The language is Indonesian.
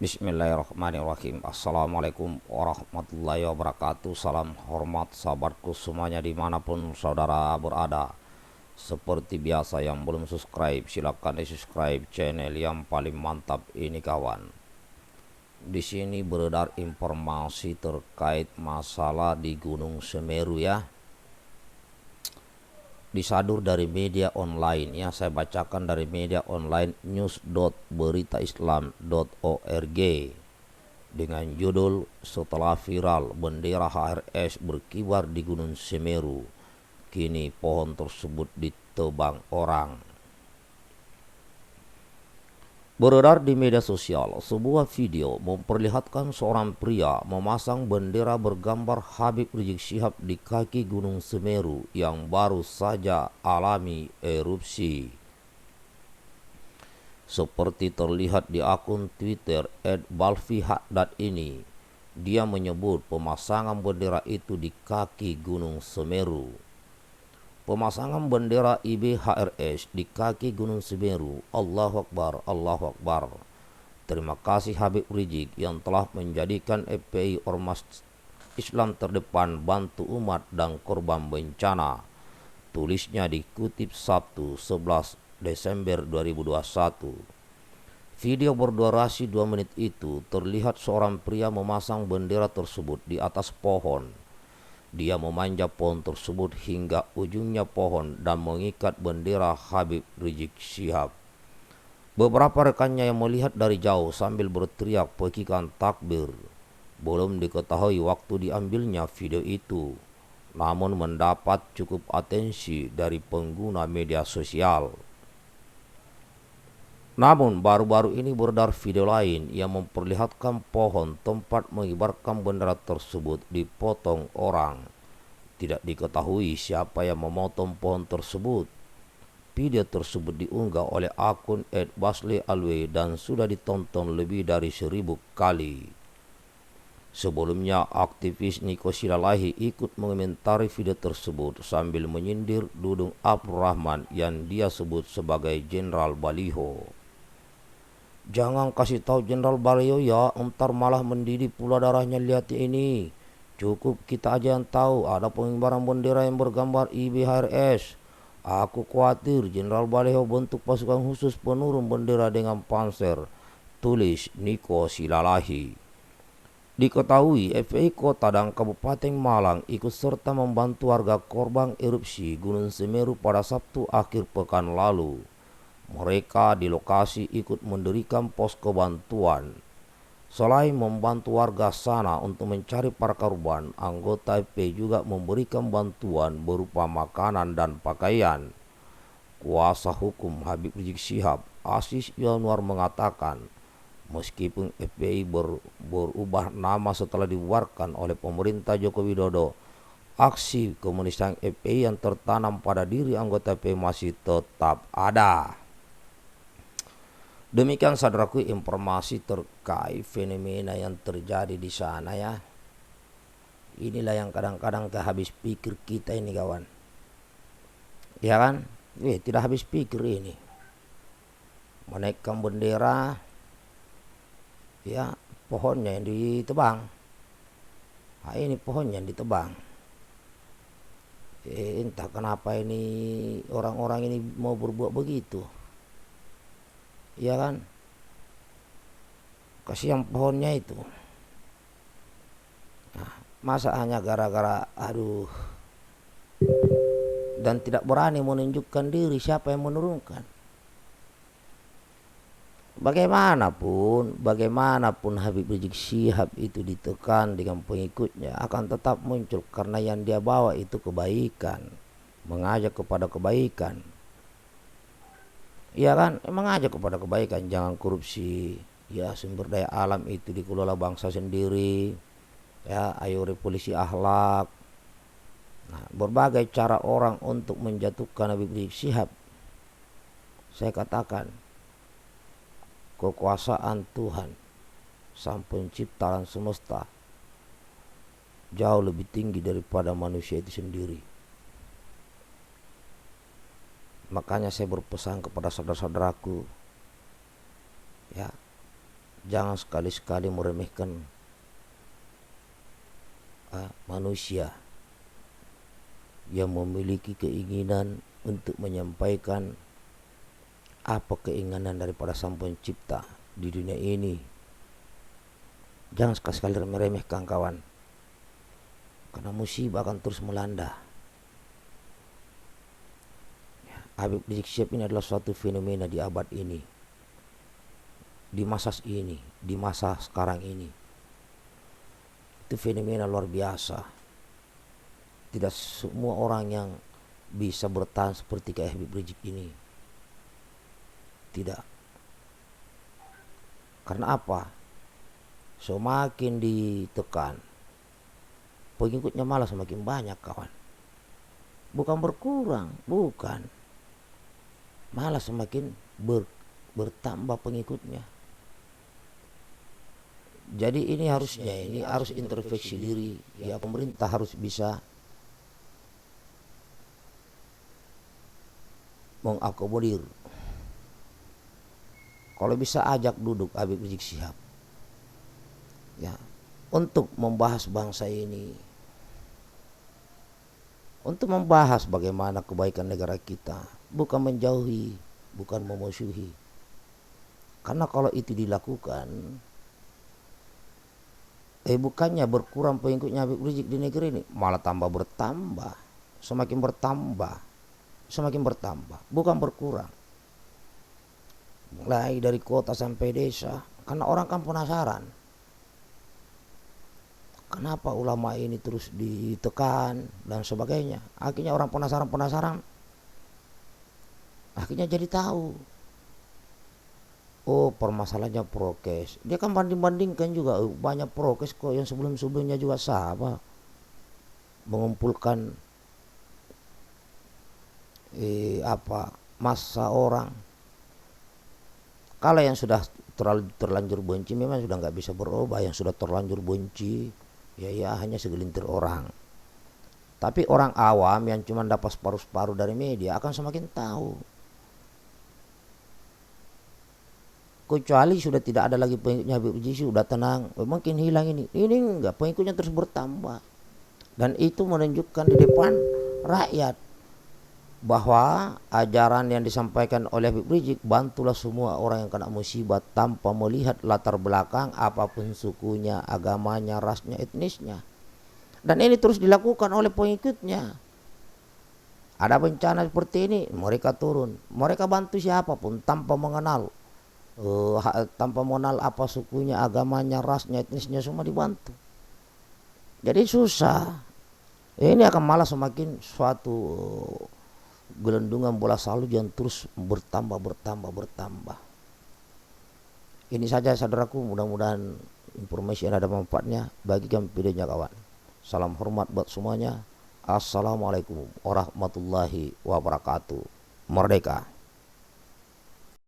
Bismillahirrahmanirrahim. Assalamualaikum warahmatullahi wabarakatuh. Salam hormat sahabatku semuanya dimanapun saudara berada. Seperti biasa, yang belum subscribe silahkan di subscribe channel yang paling mantap ini kawan. Di sini beredar informasi terkait masalah di Gunung Semeru ya. Disadur dari media online ya, saya bacakan dari media online news.beritaislam.org dengan judul "Setelah viral bendera HRS berkibar di Gunung Semeru, kini pohon tersebut ditebang orang." Beredar di media sosial sebuah video memperlihatkan seorang pria memasang bendera bergambar Habib Rizik Syihab di kaki Gunung Semeru yang baru saja alami erupsi. Seperti terlihat di akun Twitter @balfihaddad ini, dia menyebut pemasangan bendera itu di kaki Gunung Semeru. Pemasangan bendera IBHRS di kaki Gunung Semeru. Allahu Akbar, Allahu Akbar. Terima kasih Habib Rizik yang telah menjadikan FPI Ormas Islam terdepan bantu umat dan korban bencana. Tulisnya dikutip Sabtu 11 Desember 2021. Video berdurasi 2 menit itu terlihat seorang pria memasang bendera tersebut di atas pohon. Dia memanjat pohon tersebut hingga ujungnya pohon dan mengikat bendera Habib Rizik Syihab. Beberapa rekannya yang melihat dari jauh sambil berteriak pekikan takbir. Belum diketahui waktu diambilnya video itu, namun mendapat cukup atensi dari pengguna media sosial. Namun baru-baru ini beredar video lain yang memperlihatkan pohon tempat mengibarkan bendera tersebut dipotong orang. Tidak diketahui siapa yang memotong pohon tersebut. Video tersebut diunggah oleh akun @baslealwe dan sudah ditonton lebih dari 1000 kali. Sebelumnya aktivis Niko Silalahi ikut mengomentari video tersebut sambil menyindir Dudung Abdurrahman yang dia sebut sebagai Jenderal Baliho. "Jangan kasih tahu Jenderal Baliho ya, entar malah mendidih pula darahnya, lihat ini. Cukup kita aja yang tahu ada pengibaran bendera yang bergambar IBHRS. Aku khawatir Jenderal Baliho bentuk pasukan khusus penurun bendera dengan panser," tulis Niko Silalahi. Diketahui FPI Kota dan Kabupaten Malang ikut serta membantu warga korban erupsi Gunung Semeru pada Sabtu akhir pekan lalu. Mereka di lokasi ikut mendirikan posko bantuan. Selain membantu warga sana untuk mencari para korban, anggota FPI juga memberikan bantuan berupa makanan dan pakaian. Kuasa hukum Habib Rizik Syihab, Aziz Yanuar, mengatakan meskipun FPI berubah nama setelah dibubarkan oleh pemerintah Joko Widodo, aksi komunisme FPI yang tertanam pada diri anggota FPI masih tetap ada. Demikian saudaraku informasi terkait fenomena yang terjadi di sana ya. Inilah yang kadang-kadang tak habis pikir kita ini kawan. Ya kan? Tidak habis pikir ini. Menaikkan bendera, ya pohonnya yang ditebang. Nah, ini pohonnya yang ditebang. Entah kenapa ini orang-orang ini mau berbuat begitu. Ya kan? Kasihan pohonnya itu. Nah, masa hanya gara-gara dan tidak berani menunjukkan diri siapa yang menurunkan. Bagaimanapun Habib Rizik Syihab itu ditekan dengan pengikutnya akan tetap muncul karena yang dia bawa itu kebaikan, mengajak kepada kebaikan. Iya kan, mengajak kepada kebaikan, jangan korupsi. Ya, sumber daya alam itu dikelola bangsa sendiri. Ya, ayo revolusi akhlak. Nah, berbagai cara orang untuk menjatuhkan Habib Rizik Syihab. Saya katakan, kekuasaan Tuhan Sang Pencipta alam semesta jauh lebih tinggi daripada manusia itu sendiri. Makanya saya berpesan kepada saudara-saudaraku, ya, Jangan sekali-sekali meremehkan manusia yang memiliki keinginan untuk menyampaikan apa keinginan daripada Sang Pencipta di dunia ini. Jangan sekali-sekali meremehkan kawan, karena musibah akan terus melanda. Habib Rizik Syihab ini adalah suatu fenomena di abad ini, di masa sekarang ini. Itu fenomena luar biasa. Tidak semua orang yang bisa bertahan seperti kayak Habib Rizik ini. Tidak. Karena apa? Semakin ditekan, pengikutnya malah semakin banyak kawan. Bukan berkurang, bukan. Malah semakin bertambah pengikutnya. Jadi ini harus intervensi diri. Ya, pemerintah harus bisa mengakomodir. Kalau bisa ajak duduk Habib Rizik Syihab, ya, untuk membahas bangsa ini, untuk membahas bagaimana kebaikan negara kita, bukan menjauhi, bukan memusuhi. Karena kalau itu dilakukan, bukannya berkurang pengikutnya Habib Rizik di negeri ini, malah tambah bertambah, semakin bertambah, bukan berkurang. Mulai dari kota sampai desa, karena orang kan penasaran, kenapa ulama ini terus ditekan dan sebagainya. Akhirnya orang penasaran, akhirnya jadi tahu, oh permasalahannya prokes. Dia kan banding-bandingkan juga, banyak prokes kok yang sebelum-sebelumnya juga sama, mengumpulkan massa orang. Kalau yang sudah terlanjur benci memang sudah nggak bisa berubah. Yang sudah terlanjur benci ya hanya segelintir orang. Tapi orang awam yang cuma dapat separuh-separuh dari media akan semakin tahu. Kecuali sudah tidak ada lagi pengikutnya Habib Rizik, sudah tenang, mungkin hilang ini enggak, pengikutnya terus bertambah. Dan itu menunjukkan di depan rakyat bahwa ajaran yang disampaikan oleh Habib Rizik, bantulah semua orang yang kena musibah tanpa melihat latar belakang apapun sukunya, agamanya, rasnya, etnisnya. Dan ini terus dilakukan oleh pengikutnya. Ada bencana seperti ini, mereka turun, mereka bantu siapapun tanpa mengenal apa sukunya, agamanya, rasnya, etnisnya, semua dibantu. Jadi susah. Ini akan malah semakin suatu gelendungan bola salju yang terus bertambah. Ini saja saudaraku, mudah-mudahan informasi yang ada manfaatnya. Bagikan videonya kawan. Salam hormat buat semuanya. Assalamualaikum warahmatullahi wabarakatuh. Merdeka.